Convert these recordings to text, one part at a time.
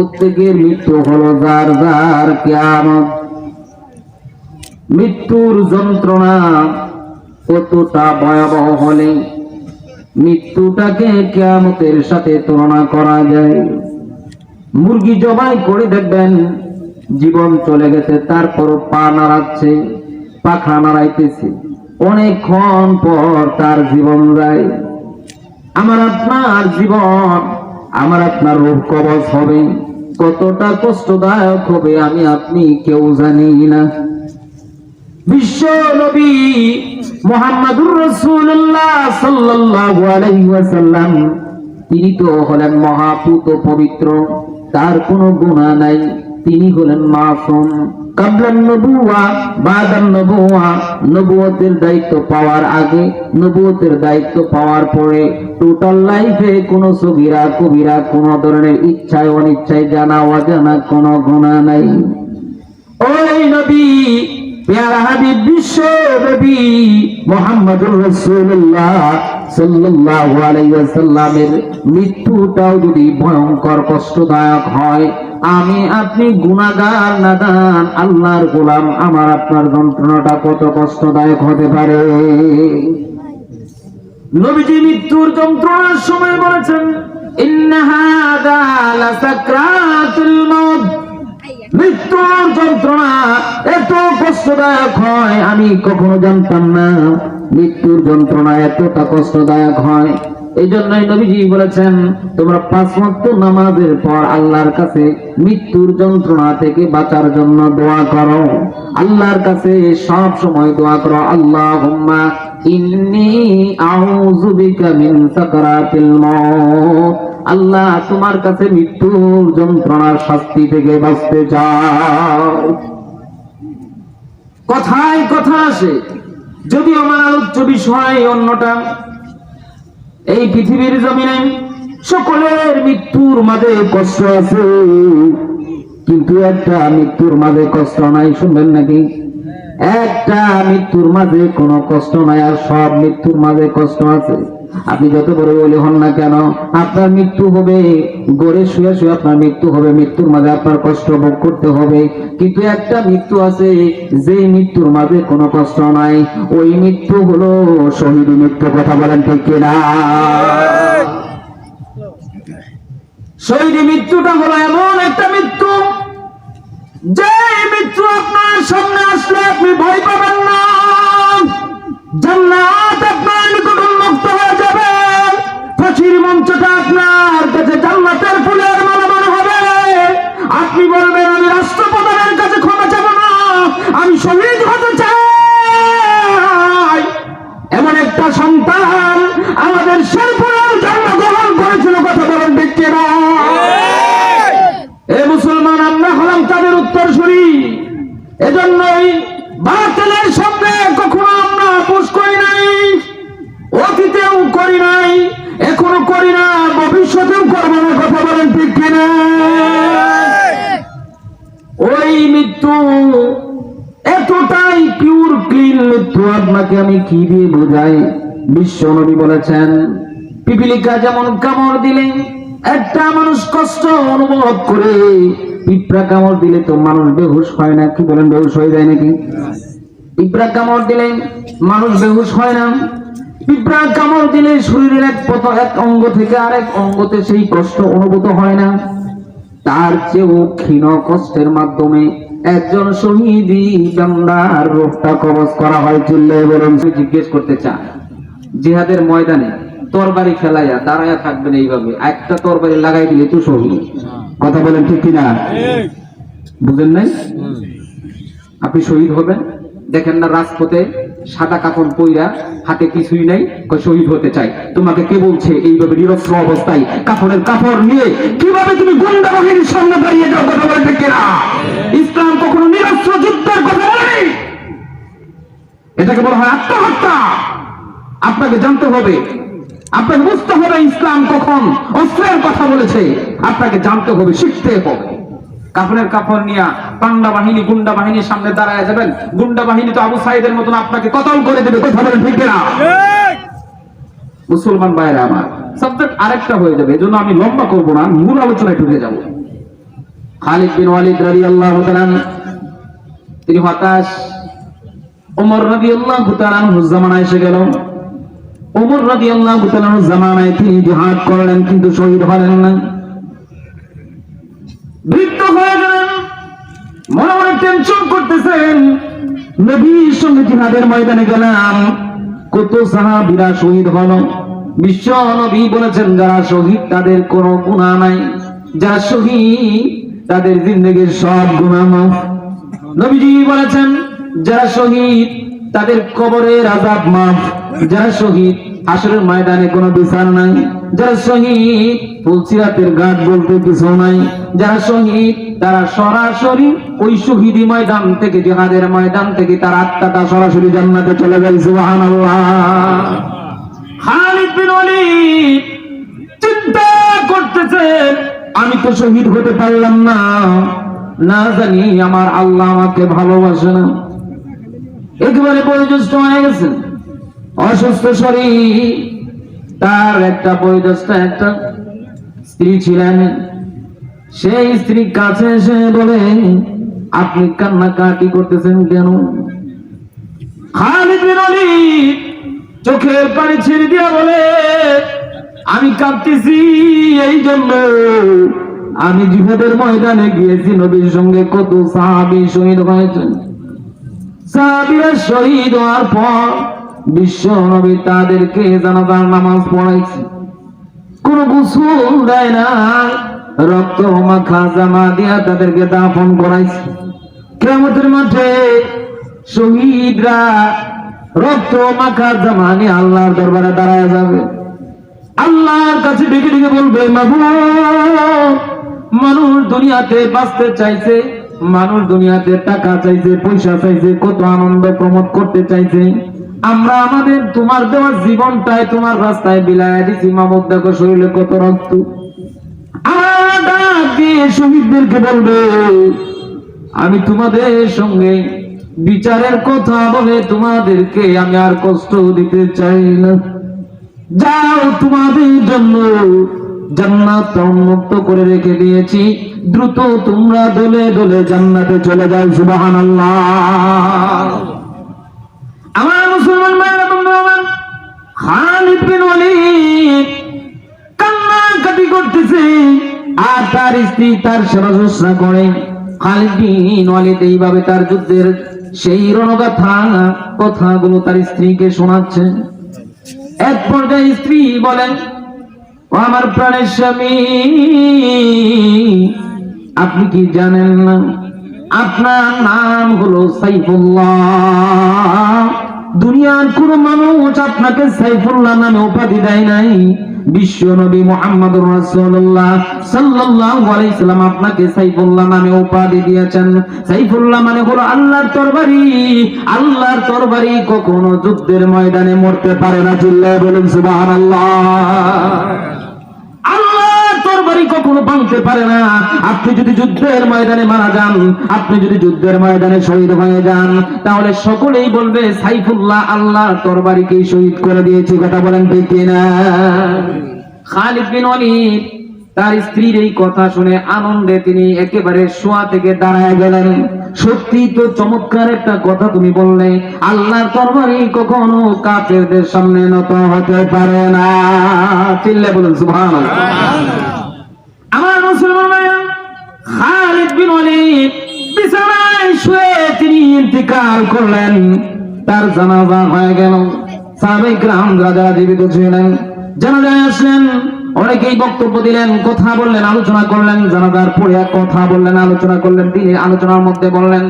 প্রত্যেকের মৃত্যু হলো যার যার কিয়ামত। মৃত্যুর যন্ত্রণা কতটা ভয়াবহ হলে মৃত্যুটাকে কিয়ামতের সাথে তুলনা করা যায়। মুরগি জবাই করে দেখবেন জীবন চলে গেছে, তারপরও পা নাড়াচ্ছে, পাখা নাড়াইতেছে, অনেকক্ষণ পর তার জীবন যায়। আমার আপনার জীবন, আমার আপনার রূহ কবজ হবে, কতটা কষ্টদায়ক হবে আমি আপনি কেউ জানি না। বিশ্ব নবী মুহাম্মদুর রাসূলুল্লাহ সাল্লাল্লাহু আলাইহি ওয়াসাল্লাম, তিনি তো হলেন মহাপুত পবিত্র, তার কোনো গুনাহ নাই, তিনি হলেন মাসুম। কাবলান নবুওয়া বাদান নবুওয়া, নবুয়তের দায়িত্ব পাওয়ার আগে, নবুয়তের দায়িত্ব পাওয়ার পরে টোটাল লাইফে কোনো সগীরা কবিরা কোনো ধরনের ইচ্ছায় অনিচ্ছায় জানা অজানা কোনো গুনাহ নাই। ওই নবী প্যারা হাবিব বিশ্ব নবী মুহাম্মদুর রাসূলুল্লাহ সাল্লাল্লাহু আলাইহি ওয়াসাল্লামের মৃত্যুটাও যদি ভয়ঙ্কর কষ্টদায়ক হয়, আমি আপনি গুনাহগার নাদান আল্লাহর গোলাম, আমার আপনার যন্ত্রণাটা কত কষ্টদায়ক হতে পারে। নবীজি মৃত্যুর যন্ত্রণার সময় বলেছেন, ইন্না হাযা লাসাকরাতুল মাউত, মৃত্যুর যন্ত্রণা এত কষ্টদায়ক হয় আমি কখনো জানতাম না মৃত্যুর যন্ত্রণা এতটা কষ্টদায়ক হয়। এই জন্যই নবীজি বলেছেন, তোমরা 5 ওয়াক্ত নামাজের পর আল্লাহর কাছে মৃত্যুর যন্ত্রণা থেকে বাঁচার জন্য দোয়া করো। আল্লাহর কাছে সব সময় দোয়া করো, আল্লাহুম্মা ইন্নী আউযু বিকা মিন সাকরাতিল মাউত, আল্লাহ তোমার কাছে মৃত্যুর যন্ত্রণার শাস্তি থেকে বাঁচতে চাও। কথায় কথা আসে, যদিও আমার আলোচ্য বিষয় অন্যটা। এই পৃথিবীর জমিনে সকলের মৃত্যুর মাঝে কষ্ট আছে, কিন্তু একটা মৃত্যুর মাঝে কষ্ট নাই। শুনবেন নাকি? একটা মৃত্যুর মাঝে কোনো কষ্ট নাই, আর সব মৃত্যুর মাঝে কষ্ট আছে। আপনি যত বড় বলে হন না কেন, আপনার মৃত্যু হবে, গড়ে শুয়ে শুয়ে আপনার মৃত্যু হবে, মৃত্যুর মাঝে আপনার কষ্ট ভোগ করতে হবে। কিন্তু একটা মৃত্যু আছে, যে মৃত্যুর মাঝে কোনো কষ্ট নাই, ওই মৃত্যু হলো শহীদ মৃত্যু। কথা বলেন ঠিক কিনা? শহীদ মৃত্যুটা হলো এমন একটা মৃত্যু, যে মৃত্যু আপনার সামনে আসলে আপনি ভয় পাবেন না, জান্নাত আপনার নিকট উন্মুক্ত হয়ে যাবে, ফাঁসির মঞ্চটা আপনার কাছে জান্নাতের ফুলের মালা মনে হবে। আপনি বলবেন, আমি রাষ্ট্রপ্রধানের কাছে ক্ষমা চাব না, আমি শহীদ হতে চাই। এমন একটা সন্তান আমাদের শেরপুরের জন্মগ্রহণ করেছিল। কথা বলেন ঠিক কিনা? এ মুসলমান, আমরা হলাম তাদের উত্তরসূরি। এজন্যই বাতিলের সামনে কখনো আমরা আপোষ করি নাই, অতীতেও করি নাই, এখনো করি না, ভবিষ্যতেও করবো না। কথা বলেন ঠিক কিনা? ওই মৃত্যু এতটাই পিওর ক্লিন মৃত্যু, আপনাকে আমি কি দিয়ে বোঝাই? বিশ্ব নবী বলেছেন, পিপিলিকা যেমন কামড় দিলে একটা মানুষ কষ্ট অনুভব করে, পিঁপড়া কামড় দিলে তো মানুষ বেহুশ হয় না। কি বলেন, বেহুশ হয়ে যায় নাকি? পিঁপড়া কামড় দিলে মানুষ বেহুশ হয় না। পিঁপড়া কামড় দিলে শরীরের এক অঙ্গ থেকে আরেক অঙ্গতে সেই কষ্ট অনুভূত হয় না। তার চেয়েও ক্ষীণ কষ্টের মাধ্যমে একজন শহীদি বান্দার রূহটা কবজ করা হয়। চিল্লায়ে বলুন। জিজ্ঞেস করতে চান, জিহাদের ময়দানে তরবারি ফেলাইয়া দাঁড়ায়া থাকবেন এইভাবে, একটা তরবারি লাগাই দিলে তো শহীদ। কথা বলেন ঠিক কিনা? বুঝেন নাই? আপনি শহীদ হবেন, দেখেন না রাজপথে সাদা কাপড় পইরা, হাতে কিছুই নাই, শহীদ হতে চাই। তোমাকে কে বলছে এইভাবে নিরস্ত্র অবস্থায় কাপড়ের কাপড় নিয়ে কিভাবে তুমি গুন্ডা বাহিনীর সামনে দাঁড়িয়ে যাও? কথা বলেন ঠিক কিনা? ইসলাম কখনো নিরস্ত্র যুদ্ধের কথা বলেনি, এটাকে বলা হয় আত্মহত্যা। আপনাকে জানতে হবে, আপনাকে বুঝতে হবে ইসলাম কখন অস্ত্রের কথা বলেছে। আপনাকে জানতে হবে, শিখতে হবে। কাপড়ের কাপড় নিয়ে পান্ডা বাহিনী গুন্ডা বাহিনীর সামনে দাঁড়ায় যাবেন, গুন্ডা বাহিনী তো আবু সাইদের মতন আপনাকে কতল করে দেবে। কথা বলেন ঠিক না? মুসলমান ভাইরা আমার, সাবজেক্ট আরেকটা হয়ে যাবে, এজন্য আমি লম্বা করবো না, মূল আলোচনায় ঢুকে যাব। খালিদ বিন ওয়ালিদ রাদিয়াল্লাহু তাআলা তিনি হতাশ। ওমর রাদিয়াল্লাহু তাআলা জামানায় এসে গেল। ওমর রাদিয়াল্লাহু তাআলা জামানায় তিনি জিহাদ করলেন কিন্তু শহীদ হলেন না, বৃদ্ধ হয়ে গেলেন। মনে মনে টেনশন করতেছেন, নবীর সঙ্গে জিহাদের ময়দানে গেলাম, কত সাহাবীরা শহীদ হলো। বিশ্ব নবী বলেছেন যারা শহীদ তাদের কোনো গুনাহ নাই, যারা শহীদ তাদের জিন্দেগীর সব গুনাহ মাফ। নবীজি বলেছেন যারা শহীদ তাদের কবরের আযাব মাফ, যারা শহীদ হাসরের ময়দানে কোনো বিচার নাই, যারা শহীদ ফুলসিরাতের ঘাট বলতে কিছু নাই, যারা শহীদ তারা সরাসরি ওই শহীদি ময়দান থেকে জিহাদের ময়দান থেকে তার আত্মাটা সরাসরি জান্নাতে চলে যায়। সুবহানাল্লাহ। খালিদ বিন ওয়ালিদ চিন্তা করতেছেন আমি তো শহীদ হতে পারলাম না, না জানি আমার আল্লাহ আমাকে ভালোবাসে না। একেবারে বয়োজ্যেষ্ঠ হয়ে গেছেন, অসুস্থ শরীর। তার একটা বয়োজ্যেষ্ঠ একটা স্ত্রী ছিলেন, সেই স্ত্রী কাছে এসে বলে আপনি কান্নাকাটি করতেছেন কেন? খালিদ বিন ওয়ালিদ চোখের পানি ছেড়ে দিয়া বলে আমি কাঁদতেছি এই জন্য আমি জিহাদের ময়দানে গিয়েছি, নবীর সঙ্গে কত সাহাবী শহীদ হয়েছেন। সাহাবীরা শহীদ হওয়ার পর বিশ্ব নবী তাদেরকে জানাজার নামাজ পড়াইছে, কোন গোসল দেয় না, রক্ত মাখা জামা দিয়া তাদেরকে দাফন করাইছে। কিয়ামতের মাঠে শহীদরা রক্ত মাখা জামা নিয়ে আল্লাহর দরবারে দাঁড়ায় যাবে, আল্লাহর কাছে ডেকে ডেকে বলবে মাবুদ, মানুষ দুনিয়াতে বাঁচতে চাইছে, মানুষ দুনিয়াতে টাকা চাইছে, পয়সা চাইছে, কত আনন্দ প্রমোদ করতে চাইছে, আমরা আমাদের তোমার দেওয়া জীবনটাই তোমার রাস্তায় বিলায় দিছি। মাবুদ দেখো শরীরে কত রক্ত। শহীদদেরকে বলবে আমি তোমাদের সঙ্গে বিচারের কথা বলে তোমাদেরকে আমি আর কষ্ট দিতে চাই না, যাও তোমাদের জন্য জান্নাত উন্মুক্ত করে রেখে দিয়েছি, দ্রুত তোমরা দলে দলে জান্নাতে চলে যাও। সুবহানাল্লাহ। আমার মুসলমান ভাইরা বন্ধুগণ, খালিদ বিন ওয়ালিদ কান্নাকাটি করতেছে আর তার স্ত্রী তার সেবা শুশ্রূষা করে। খালিদ বিন ওয়ালিদ এইভাবে তার যুদ্ধের সেই রণগাথা কথাগুলো তার স্ত্রীকে শোনাচ্ছে। এক পর্যায়ে স্ত্রী বলেন ও আমার প্রাণের স্বামী, আপনি কি জানেন না আপনার নাম হলো সাইফুল্লাহ? দুনিয়ার কোন মানুষ আপনাকে সাইফুল্লাহ নামে উপাধি দেয় নাই, বিশ্ব নবী মুহাম্মদুর রাসূলুল্লাহ সাল্লাল্লাহু আলাইহি সাল্লাম আপনাকে সাইফুল্লাহ নামে উপাধি দিয়েছেন। সাইফুল্লাহ মানে হলো আল্লাহর তরবারি, আল্লাহর তরবারি কখনো যুদ্ধের ময়দানে মরতে পারে না। চিল্লায়ে বলেন সুবহানাল্লাহ। আল্লাহর তরবারি কখনো ভাঙতে পারে না। আপনি যদি যুদ্ধের ময়দানে মারা যান, আপনি যদি যুদ্ধের ময়দানে শহীদ হয়ে যান, তাহলে সকলেই বলবে সাইফুল্লাহ আল্লাহর তরবারিকে শহীদ করে দিয়েছে। কথা বলেন ঠিক কিনা? খালিদ বিন ওয়ালিদ তার স্ত্রীর এই কথা শুনে আনন্দে তিনি একেবারে শোয়া থেকে দাঁড়ায় গেলেন। সত্যি তো চমৎকার একটা কথা তুমি বললে, আল্লাহর তরবারি কখনো কাফেরদের সামনে নত হতে পারে না। চিল্লায়ে বলুন সুবহানাল্লাহ। আমার মুসলমান ভাইরা, খালিদ বিন ওয়ালিদ বিছানায় শুয়ে তিনি ইন্তিকাল করলেন, তার জানাজা হয়ে গেল। সাহাবায়ে কিরাম যারা জীবিত ছিলেন জানাজায় আসলেন, অনেকেই বক্তব্য দিলেন, কথা বললেন, আলোচনা করলেন, জানাজার পরে কথা বললেন, আলোচনা করলেন। তিনি আলোচনার মধ্যে বললেন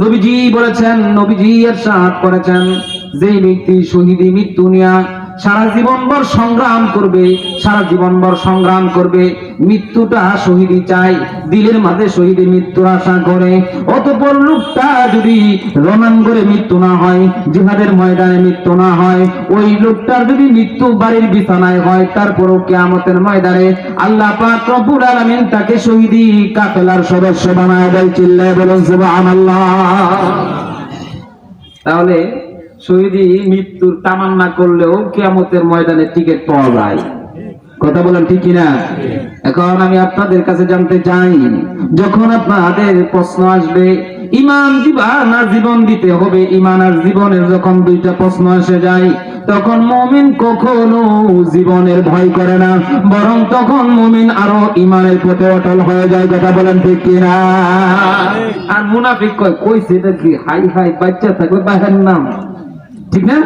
নবীজি বলেছেন, নবীজি ইরশাদ করেছেন, যেই ব্যক্তি শহীদি মৃত্যু নিয়ে সারা জীবনভর সংগ্রাম করবে, সারা জীবনভর সংগ্রাম করবে, মৃত্যুটা শহীদি চাই, দিলের মাঝে শহীদি মৃত্যুর আশা করে, অতঃপর লোকটা যদি রণাঙ্গনে মৃত্যু না হয়, জিহাদের ময়দানে মৃত্যু না হয়, ওই লোকটার যদি মৃত্যু বাড়ির বিছানায় হয়, তারপরও কিয়ামতের ময়দানে আল্লাহ পাক রব্বুল আলামিন তাকে শহীদি কাফেলার সদস্য বানায় দেয়। চিল্লায়ে বলুন সুবহানাল্লাহ। তাহলে শহীদি মৃত্যুর তামান্না করলেও কিয়ামতের ময়দানে টিকিট পাওয়া যায়। কথা বলেন ঠিক কিনা? এখন আমি আপনাদের কাছে জানতে চাই, যখন আপনাদের প্রশ্ন আসবে ইমান দিবা না জীবন দিতে হবে, ইমান আর জীবনের যখন দুইটা প্রশ্ন এসে যায়, তখন মুমিন কখনো জীবনের ভয় করে না, বরং তখন মুমিন আরো ইমানের পথে অটল হয়ে যায়। কথা বলেন ঠিক কিনা? আর মুনাফিক কইছে দেখি হাই হাই বাচ্চা থাকবে বাহের নাম, ঠিক না?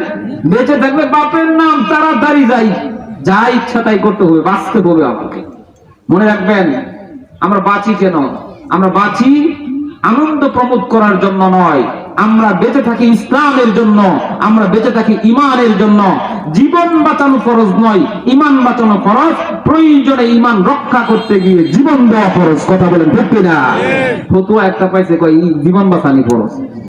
বেঁচে থাকবে বাপের নাম, তাড়াতাড়ি যাই, যা ইচ্ছা তাই করতে হবে, বাঁচতে হবে আমাকে। মনে রাখবেন, আমরা বাঁচি কেন? আমরা বাঁচি আনন্দ প্রমোদ করার জন্য নয়, আমরা বেঁচে থাকি ইসলামের জন্য, আমরা বেঁচে থাকি ইমানের জন্য। জীবন বাঁচানো ফরজ নয়, ইমান বাঁচানো ফরজ। প্রয়োজনে ইমান রক্ষা করতে গিয়ে জীবন দেওয়া ফরজ। কথা বলেন ঠিক কিনা? ফতুয়া একটা পাইছে কয় জীবন বাঁচানি ফরজ।